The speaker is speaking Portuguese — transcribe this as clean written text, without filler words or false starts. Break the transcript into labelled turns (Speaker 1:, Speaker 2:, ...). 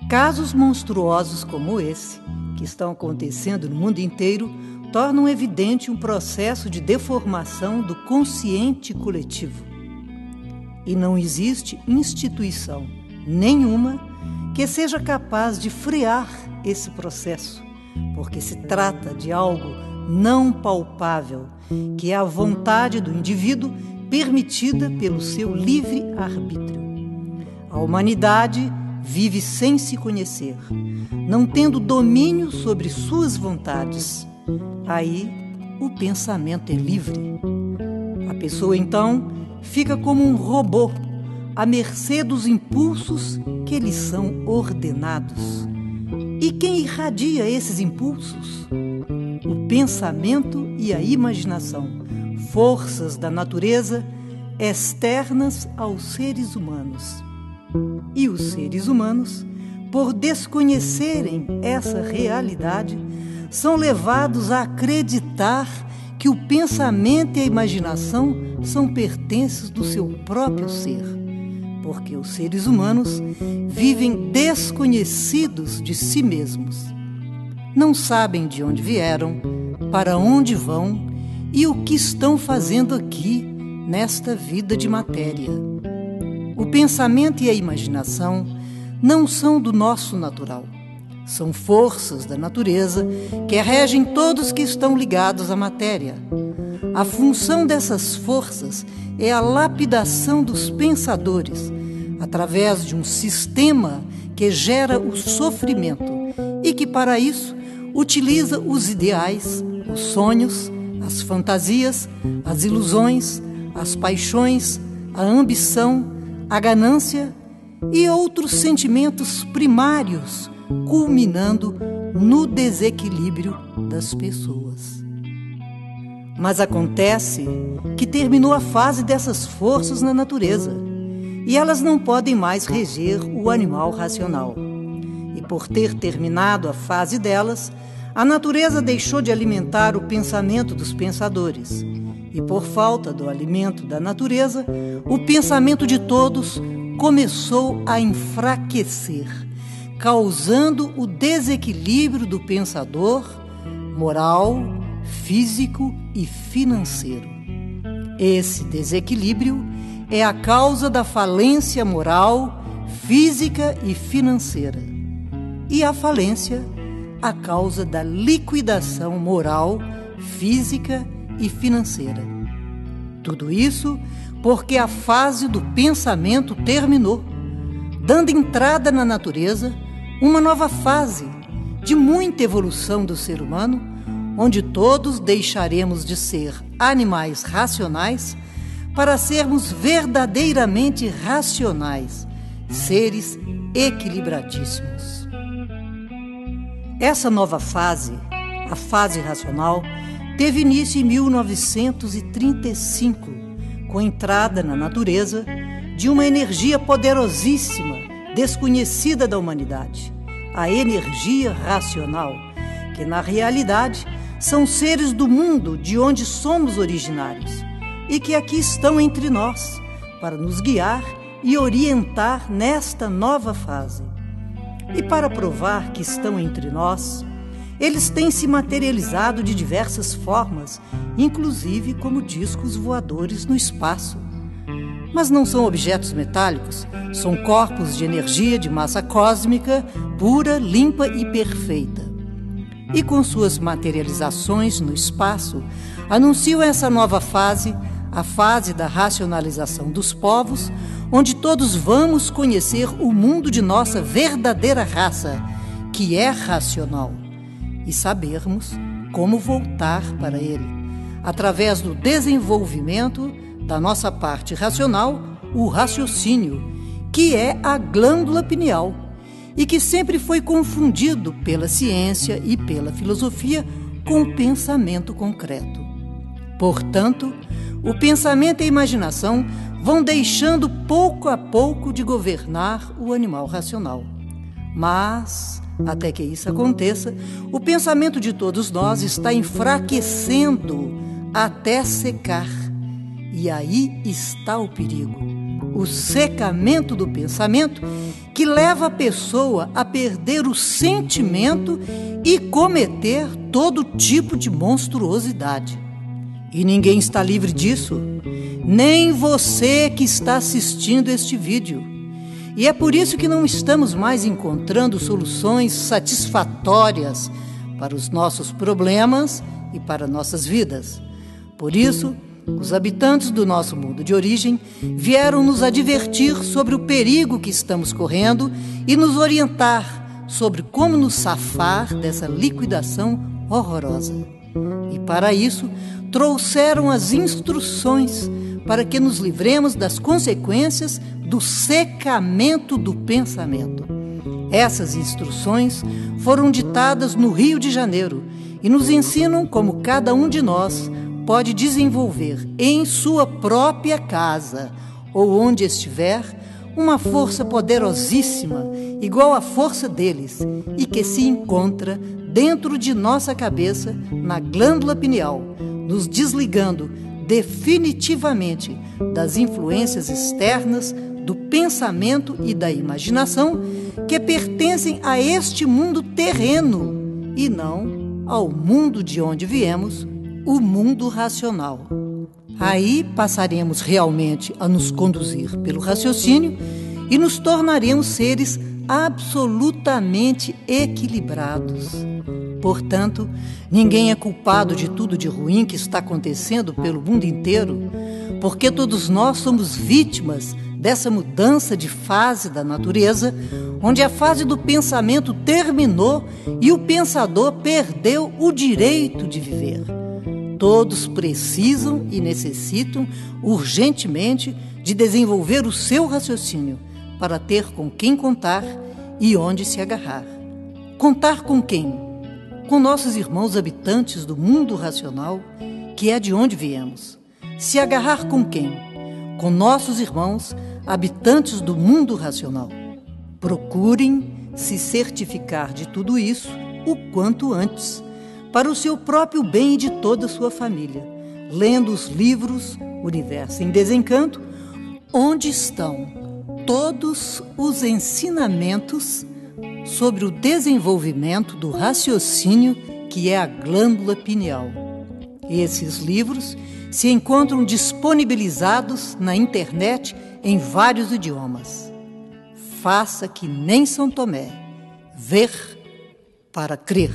Speaker 1: Casos monstruosos como esse, que estão acontecendo no mundo inteiro, tornam evidente um processo de deformação do consciente coletivo. E não existe instituição nenhuma que seja capaz de frear esse processo, porque se trata de algo não palpável, que é a vontade do indivíduo permitida pelo seu livre arbítrio. A humanidade vive sem se conhecer, não tendo domínio sobre suas vontades. Aí, o pensamento é livre. A pessoa, então, fica como um robô, à mercê dos impulsos que lhe são ordenados. E quem irradia esses impulsos? O pensamento e a imaginação, forças da natureza externas aos seres humanos. E os seres humanos, por desconhecerem essa realidade, são levados a acreditar que o pensamento e a imaginação são pertences do seu próprio ser, porque os seres humanos vivem desconhecidos de si mesmos. Não sabem de onde vieram, para onde vão e o que estão fazendo aqui nesta vida de matéria. O pensamento e a imaginação não são do nosso natural. São forças da natureza que regem todos que estão ligados à matéria. A função dessas forças é a lapidação dos pensadores, através de um sistema que gera o sofrimento e que, para isso, utiliza os ideais, os sonhos, as fantasias, as ilusões, as paixões, a ambição, a ganância e outros sentimentos primários, culminando no desequilíbrio das pessoas. Mas acontece que terminou a fase dessas forças na natureza e elas não podem mais reger o animal racional. E por ter terminado a fase delas, a natureza deixou de alimentar o pensamento dos pensadores. E por falta do alimento da natureza, o pensamento de todos começou a enfraquecer, causando o desequilíbrio do pensador moral, físico e financeiro. Esse desequilíbrio é a causa da falência moral, física e financeira. E a falência, a causa da liquidação moral, física e financeira. Tudo isso porque a fase do pensamento terminou, dando entrada na natureza uma nova fase de muita evolução do ser humano, onde todos deixaremos de ser animais racionais para sermos verdadeiramente racionais, seres equilibradíssimos. Essa nova fase, a fase racional, teve início em 1935, com a entrada na natureza de uma energia poderosíssima, desconhecida da humanidade, a energia racional, que na realidade são seres do mundo de onde somos originários e que aqui estão entre nós para nos guiar e orientar nesta nova fase. E para provar que estão entre nós, eles têm se materializado de diversas formas, inclusive como discos voadores no espaço. Mas não são objetos metálicos, são corpos de energia de massa cósmica, pura, limpa e perfeita. E com suas materializações no espaço, anunciam essa nova fase, a fase da racionalização dos povos, onde todos vamos conhecer o mundo de nossa verdadeira raça, que é racional, e sabermos como voltar para ele, através do desenvolvimento da nossa parte racional, o raciocínio, que é a glândula pineal, e que sempre foi confundido pela ciência e pela filosofia com o pensamento concreto. Portanto, o pensamento e a imaginação vão deixando pouco a pouco de governar o animal racional. Mas, até que isso aconteça, o pensamento de todos nós está enfraquecendo até secar. E aí está o perigo. O secamento do pensamento que leva a pessoa a perder o sentimento e cometer todo tipo de monstruosidade. E ninguém está livre disso, nem você que está assistindo este vídeo. E é por isso que não estamos mais encontrando soluções satisfatórias para os nossos problemas e para nossas vidas. Por isso, os habitantes do nosso mundo de origem vieram nos advertir sobre o perigo que estamos correndo e nos orientar sobre como nos safar dessa liquidação horrorosa. E para isso, trouxeram as instruções para que nos livremos das consequências do secamento do pensamento. Essas instruções foram ditadas no Rio de Janeiro e nos ensinam como cada um de nós pode desenvolver em sua própria casa ou onde estiver uma força poderosíssima igual à força deles e que se encontra dentro de nossa cabeça, na glândula pineal, nos desligando definitivamente das influências externas, do pensamento e da imaginação que pertencem a este mundo terreno e não ao mundo de onde viemos, o mundo racional. Aí passaremos realmente a nos conduzir pelo raciocínio e nos tornaremos seres absolutamente equilibrados. Portanto, ninguém é culpado de tudo de ruim que está acontecendo pelo mundo inteiro, porque todos nós somos vítimas dessa mudança de fase da natureza, onde a fase do pensamento terminou e o pensador perdeu o direito de viver. Todos precisam e necessitam urgentemente de desenvolver o seu raciocínio para ter com quem contar e onde se agarrar. Contar com quem? Com nossos irmãos habitantes do mundo racional, que é de onde viemos. Se agarrar com quem? Com nossos irmãos habitantes do mundo racional. Procurem se certificar de tudo isso o quanto antes, para o seu próprio bem e de toda a sua família, lendo os livros Universo em Desencanto, onde estão todos os ensinamentos sobre o desenvolvimento do raciocínio, que é a glândula pineal. Esses livros se encontram disponibilizados na internet em vários idiomas. Faça que nem São Tomé, ver para crer.